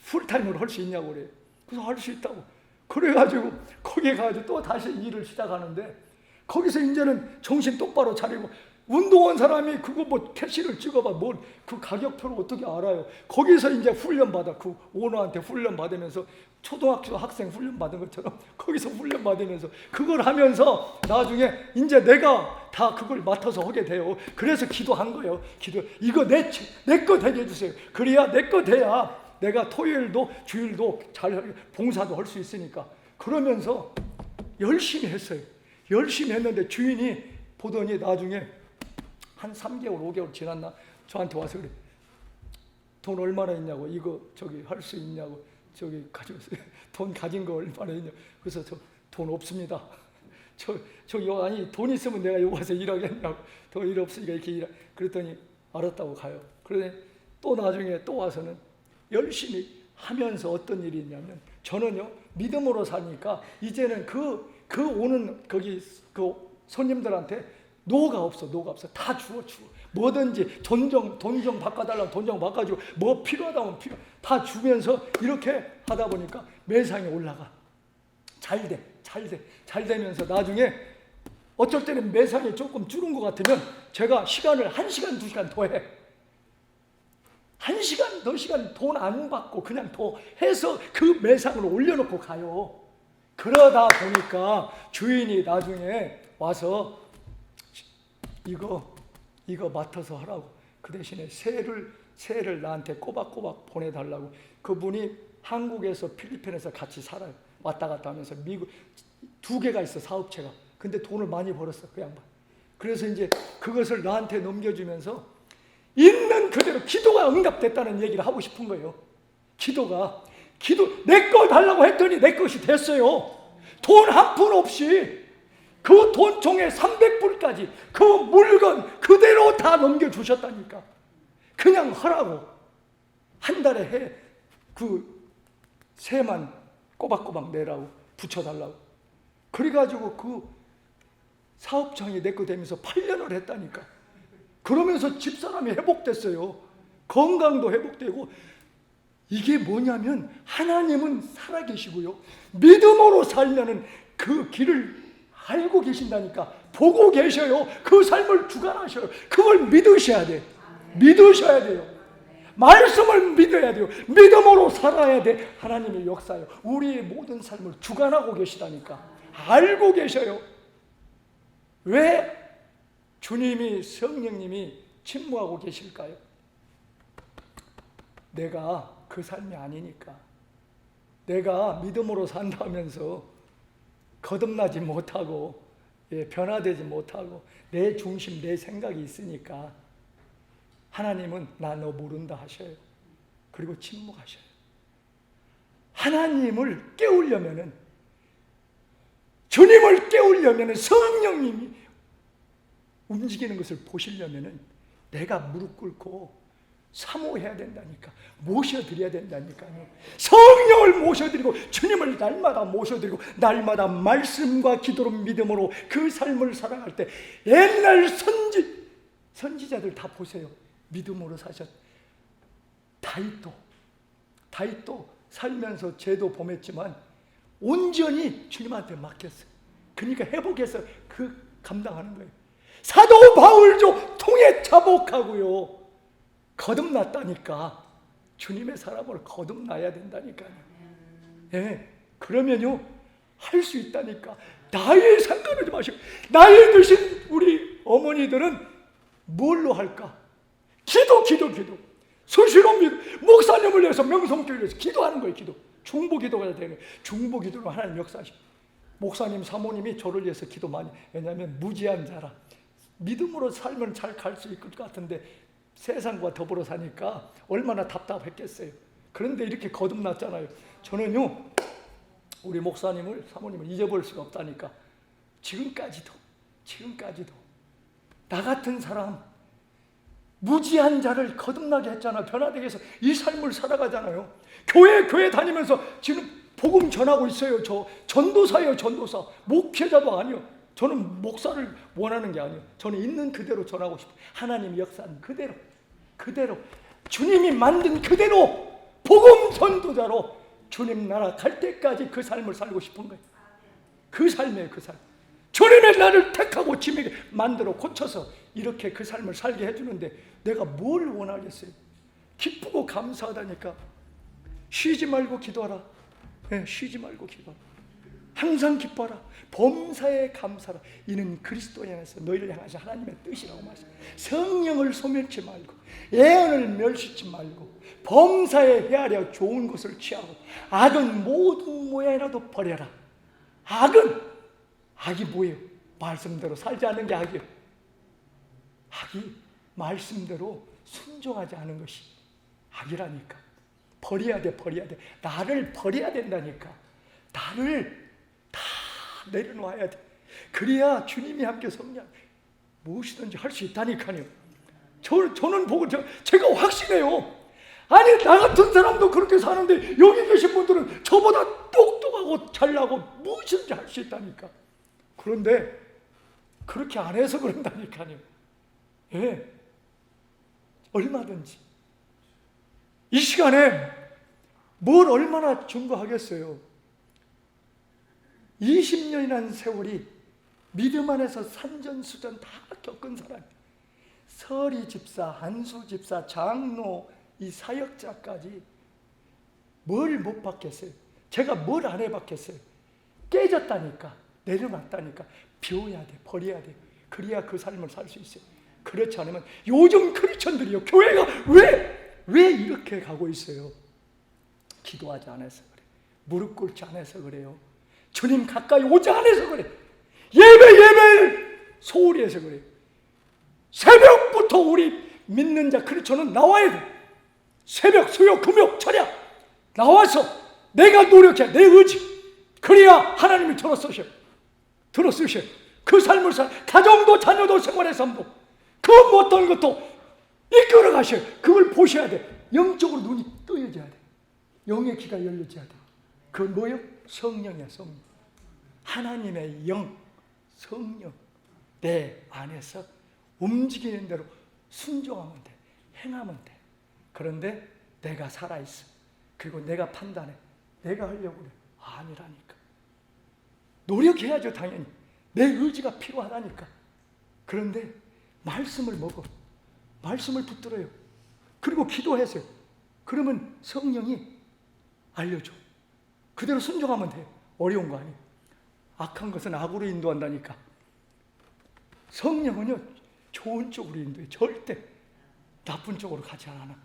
Speaker 2: 풀타임으로 할 수 있냐고 그래. 그래서 할 수 있다고. 그래가지고 거기에 가가지고 또 다시 일을 시작하는데 거기서 이제는 정신 똑바로 차리고 운동한 사람이 그거 캐시를 찍어봐 그 가격표를 어떻게 알아요? 거기서 이제 훈련받아. 그 오너한테 훈련받으면서 초등학교 학생 훈련받은 것처럼 거기서 훈련받으면서 그걸 하면서 나중에 이제 내가 다 그걸 맡아서 하게 돼요. 그래서 기도한 거예요. 이거 내 거 되게 해주세요. 그래야 내 거 돼야 내가 토요일도 주일도 잘 봉사도 할 수 있으니까. 그러면서 열심히 했어요. 열심히 했는데 주인이 보더니 나중에 한 3개월, 5개월 지났나 저한테 와서 그래. 돈 얼마나 있냐고. 이거 저기 할 수 있냐고. 저기 가지고 있어요. 돈 가진 거 얼마나 있냐고. 그래서 저 돈 없습니다. 아니 돈 있으면 내가 여기 와서 일하겠냐고. 더 일 없으니까 이렇게 일하. 그랬더니 알았다고 가요. 그러더니 또 나중에 또 와서는 열심히 하면서 어떤 일이 있냐면 저는요 믿음으로 사니까 이제는 그 오는 거기 그 손님들한테 노가 없어. 다 주어. 뭐든지 돈 좀 바꿔달라면 돈 좀 바꿔주고 뭐 필요하다면 다 주면서 이렇게 하다 보니까 매상이 올라가. 잘 되면서 나중에 어쩔 때는 매상이 조금 줄은 것 같으면 제가 시간을 1시간, 2시간 더 해. 1시간, 2시간 돈 안 받고 그냥 더 해서 그 매상을 올려놓고 가요. 그러다 보니까 주인이 나중에 와서 이거 맡아서 하라고. 그 대신에 세를 나한테 꼬박꼬박 보내달라고. 그분이 한국에서 필리핀에서 같이 살아요. 왔다 갔다 하면서 미국 2개가 있어, 사업체가. 근데 돈을 많이 벌었어, 그 양반. 그래서 이제 그것을 나한테 넘겨주면서 있는 그대로 기도가 응답됐다는 얘기를 하고 싶은 거예요. 내 거 달라고 했더니 내 것이 됐어요. 돈 한 푼 없이 그 돈총에 300불까지 그 물건 그대로 다 넘겨주셨다니까. 그냥 하라고. 한 달에 그 세만 꼬박꼬박 내라고, 붙여달라고. 그래가지고 그 사업장이 내 거 되면서 8년을 했다니까. 그러면서 집사람이 회복됐어요. 건강도 회복되고. 이게 뭐냐면 하나님은 살아계시고요, 믿음으로 살면은 그 길을 알고 계신다니까. 보고 계셔요. 그 삶을 주관하셔요. 그걸 믿으셔야 돼. 믿으셔야 돼요. 말씀을 믿어야 돼요. 믿음으로 살아야 돼. 하나님의 역사요. 우리의 모든 삶을 주관하고 계시다니까. 알고 계셔요. 왜 주님이, 성령님이 침묵하고 계실까요? 내가 그 삶이 아니니까. 내가 믿음으로 산다면서 거듭나지 못하고, 변화되지 못하고 내 중심, 내 생각이 있으니까 하나님은 나 너 모른다 하셔요. 그리고 침묵하셔요. 하나님을 깨우려면은, 주님을 깨우려면은, 성령님이 움직이는 것을 보시려면은 내가 무릎 꿇고 사모해야 된다니까. 모셔드려야 된다니까요. 성령을 모셔드리고 주님을 날마다 모셔드리고 날마다 말씀과 기도로 믿음으로 그 삶을 살아갈 때, 옛날 선지자들 다 보세요. 믿음으로 사셨. 다윗도 살면서 죄도 범했지만 온전히 주님한테 맡겼어요. 그러니까 회복해서 그 감당하는 거예요. 사도 바울도 통에 자복하고요, 거듭났다니까. 주님의 사람을 거듭나야 된다니까요. 그러면요 할 수 있다니까. 나이 상관하지 마시고, 나이 드신 우리 어머니들은 뭘로 할까? 기도. 수시로 목사님을 위해서, 명성교회를 위해서 기도하는 거예요. 중보기도가 되는 거예요. 중보기도로 하나님 역사하시고, 목사님, 사모님이 저를 위해서 기도 많이. 왜냐하면 무지한 자라. 믿음으로 살면 잘 갈 수 있을 것 같은데 세상과 더불어 사니까 얼마나 답답했겠어요. 그런데 이렇게 거듭났잖아요. 저는요 우리 목사님을, 사모님을 잊어버릴 수가 없다니까. 지금까지도 나 같은 사람, 무지한 자를 거듭나게 했잖아요. 변화되게 해서 이 삶을 살아가잖아요. 교회 다니면서 지금 복음 전하고 있어요. 저 전도사예요. 전도사. 목회자도 아니요. 저는 목사를 원하는 게 아니에요. 저는 있는 그대로 전하고 싶어요. 하나님 역사는 그대로 주님이 만든 그대로 복음 전도자로 주님 나라 갈 때까지 그 삶을 살고 싶은 거예요. 그 삶이에요. 그 삶. 주님의 나를 택하고 지명에 만들어 고쳐서 이렇게 그 삶을 살게 해주는데 내가 뭘 원하겠어요? 기쁘고 감사하다니까. 쉬지 말고 기도하라. 쉬지 말고 기도하라. 항상 기뻐하라. 범사에 감사하라. 이는 그리스도에 안에서 너희를 향하신 하나님의 뜻이라고 말했어요. 성령을 소멸치 말고, 예언을 멸시치 말고, 범사에 헤아려 좋은 것을 취하고, 악은 모든 모양이라도 버려라. 악이 뭐예요? 말씀대로 살지 않는 게 악이에요. 악이 말씀대로 순종하지 않은 것이 악이라니까. 버려야 돼. 나를 버려야 된다니까. 나를 다 내려놔야 돼. 그래야 주님이 함께 성령 무엇이든지 할 수 있다니까요. 저는 보고 제가 확신해요. 아니 나 같은 사람도 그렇게 사는데 여기 계신 분들은 저보다 똑똑하고 잘나고 무엇이든지 할 수 있다니까. 그런데 그렇게 안 해서 그런다니까요. 얼마든지 이 시간에 뭘 얼마나 증거하겠어요. 20년이라는 세월이 믿음 안에서 산전수전 다 겪은 사람, 서리 집사, 한수 집사, 장로, 이 사역자까지 뭘 못 받겠어요? 제가 뭘 안 해봤겠어요? 깨졌다니까, 내려놨다니까. 비워야 돼, 버려야 돼. 그래야 그 삶을 살 수 있어요. 그렇지 않으면 요즘 크리스천들이요, 교회가 왜 이렇게 가고 있어요? 기도하지 않아서 그래. 무릎 꿇지 않아서 그래요. 주님 가까이 오지 않아서 그래. 예배를 소홀히 해서 그래. 새벽부터 우리 믿는 자 크리스천은 나와야 돼. 새벽, 수요, 금요, 철야 나와서 내가 노력해, 내 의지. 그래야 하나님이 들어쓰셔. 그 삶을 가정도 자녀도 생활의 삶도 그 어떤 것도 이끌어 가셔요. 그걸 보셔야 돼. 영적으로 눈이 뜨여져야 돼. 영의 귀가 열려져야 돼. 그건 뭐예요? 성령이야, 성령. 하나님의 영, 성령 내 안에서 움직이는 대로 순종하면 돼. 행하면 돼. 그런데 내가 살아있어. 그리고 내가 판단해. 내가 하려고 그래. 아니라니까. 노력해야죠, 당연히. 내 의지가 필요하다니까. 그런데 말씀을 먹어. 말씀을 붙들어요. 그리고 기도하세요. 그러면 성령이 알려줘. 그대로 순종하면 돼요. 어려운 거 아니에요. 악한 것은 악으로 인도한다니까. 성령은요, 좋은 쪽으로 인도해. 절대 나쁜 쪽으로 가지 않아.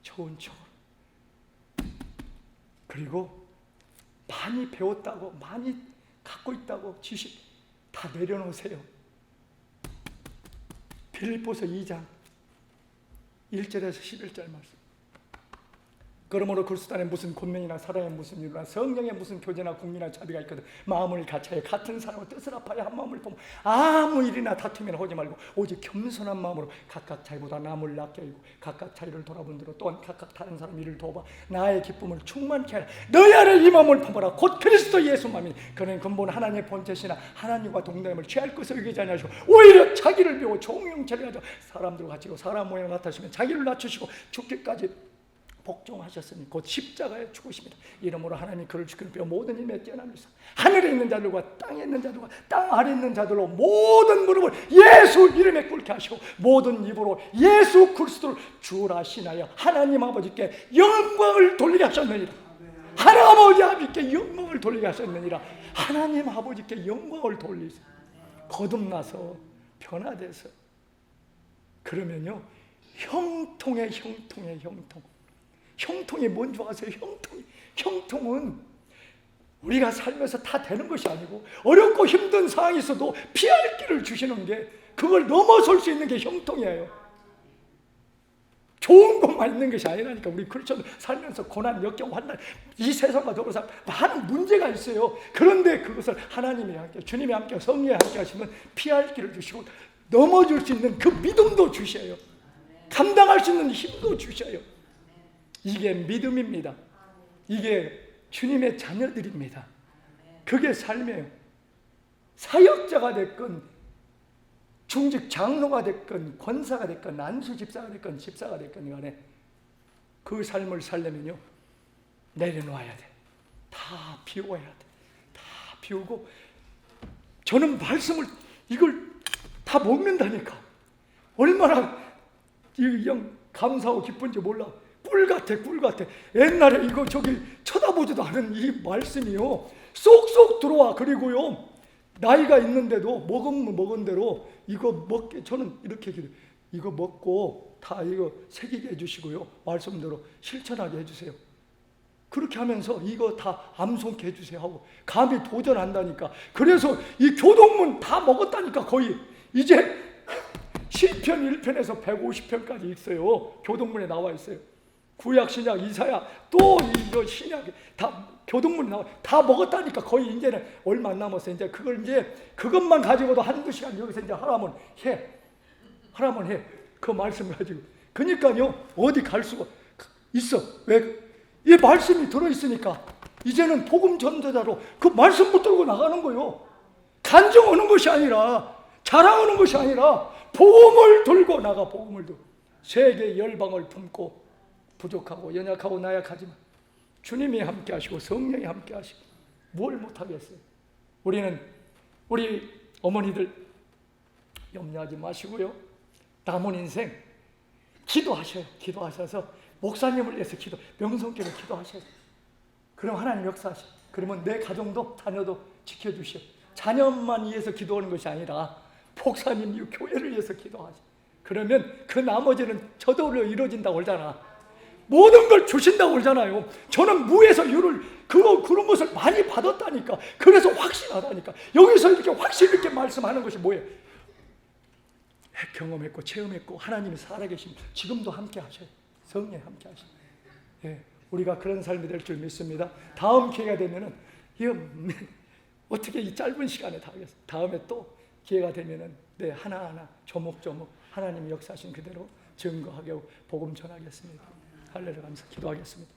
Speaker 2: 좋은 쪽으로. 그리고 많이 배웠다고, 많이 갖고 있다고 지식 다 내려놓으세요. 빌립보서 2장 1절에서 11절 말씀. 그러므로 그리스도 안에 무슨 권면이나 사랑에 무슨 이유나 성령에 무슨 교제나 국리나 자비가 있거든 마음을 같이하여 같은 사랑으로 뜻을 합하여 한 마음을 품어 아무 일이나 다투면 하지 말고 오직 겸손한 마음으로 각각 자기보다 남을 낫게 여기고 각각 자기를 돌아본 대로 또한 각각 다른 사람 일을 도와 나의 기쁨을 충만케 하라. 너희 안에 이 마음을 품어라. 곧 그리스도 예수만이. 그는 근본 하나님의 본체시나 하나님과 동등함을 취할 것을 여기지 아니하시고 오히려 자기를 비우고 종용체를 가져 사람들과 같이 사람 모양 나타시면 자기를 낮추시고 죽기까지 복종하셨으니 곧 십자가에 죽으십니다. 이러므로 하나님 그를 죽이는 뼈 모든 힘에 뛰어납니다. 하늘에 있는 자들과 땅에 있는 자들과 땅 아래 있는 자들로 모든 무릎을 예수 이름에 꿇게 하시고 모든 입으로 예수 그리스도를 주라 신하여 하나님 아버지께 영광을 돌리게 하셨느니라. 하나님 아버지께 영광을 돌리게 하셨느니라. 하나님 아버지께 영광을 돌리세요. 거듭나서 변화돼서 그러면요 형통의 형통이 뭔지 아세요? 형통은 우리가 살면서 다 되는 것이 아니고 어렵고 힘든 상황이 있어도 피할 길을 주시는 게 그걸 넘어설 수 있는 게 형통이에요. 좋은 것만 있는 것이 아니라니까. 우리 크리스천 살면서 고난, 역경, 환난 이 세상과 더불어서 많은 문제가 있어요. 그런데 그것을 하나님이 함께 주님이 함께 성령이 함께 하시면 피할 길을 주시고 넘어질 수 있는 그 믿음도 주셔요. 감당할 수 있는 힘도 주셔요. 이게 믿음입니다. 이게 주님의 자녀들입니다. 그게 삶이에요. 사역자가 됐건 중직 장로가 됐건 권사가 됐건 안수 집사가 됐건 집사가 됐건 간에 그 삶을 살려면요 내려놓아야 돼. 다 비워야 돼. 다 비우고 저는 말씀을 이걸 다 먹는다니까. 얼마나 영 감사하고 기쁜지 몰라. 꿀 같아. 옛날에 이거 저기 쳐다보지도 않은 이 말씀이요 쏙쏙 들어와. 그리고요 나이가 있는데도 먹은 대로 이거 먹게 저는 이렇게 이거 먹고 다 이거 새기게 해주시고요 말씀대로 실천하게 해주세요. 그렇게 하면서 이거 다 암송케 해주세요 하고 감히 도전한다니까. 그래서 이 교동문 다 먹었다니까. 거의 이제 시편 1편에서 150편까지 있어요. 교동문에 나와 있어요. 구약, 신약, 이사야 또 이거 신약 다 교동문에 나와 다 먹었다니까. 거의 이제는 얼마 안 남았어요. 이제 그걸 이제 그것만 가지고도 한두 시간 여기서 이제 하라면 해. 그 말씀을 가지고. 그러니까요 어디 갈 수가 있어. 왜? 이 말씀이 들어있으니까 이제는 복음 전도자로 그 말씀 붙들고 나가는 거예요. 간증하는 것이 아니라 자랑하는 것이 아니라 복음을 들고 나가. 복음을 들고 세계 열방을 품고 부족하고 연약하고 나약하지만 주님이 함께 하시고 성령이 함께 하시고 뭘 못하겠어요. 우리 어머니들 염려하지 마시고요 남은 인생 기도하셔서 목사님을 위해서 명성교회 기도하셔요. 그럼 하나님 역사하셔요. 그러면 내 가정도 자녀도 지켜주셔요. 자녀만 위해서 기도하는 것이 아니라 목사님 이 교회를 위해서 기도하셔요. 그러면 그 나머지는 저절로 이루어진다고 그러잖아. 모든 걸 주신다고 그러잖아요. 저는 무에서 유를 그런 것을 많이 받았다니까. 그래서 확신하다니까. 여기서 이렇게 확신 있게 말씀하는 것이 뭐예요? 경험했고 체험했고 하나님이 살아계신 지금도 함께 하셔요. 성령 함께 하셔요. 예, 우리가 그런 삶이 될 줄 믿습니다. 다음 기회가 되면은 이거 어떻게 이 짧은 시간에 다 하겠어요? 다음에 또 기회가 되면은 네, 하나하나 조목조목 하나님이 역사하신 그대로 증거하고 복음 전하겠습니다. 할렐루야 감사 기도하겠습니다.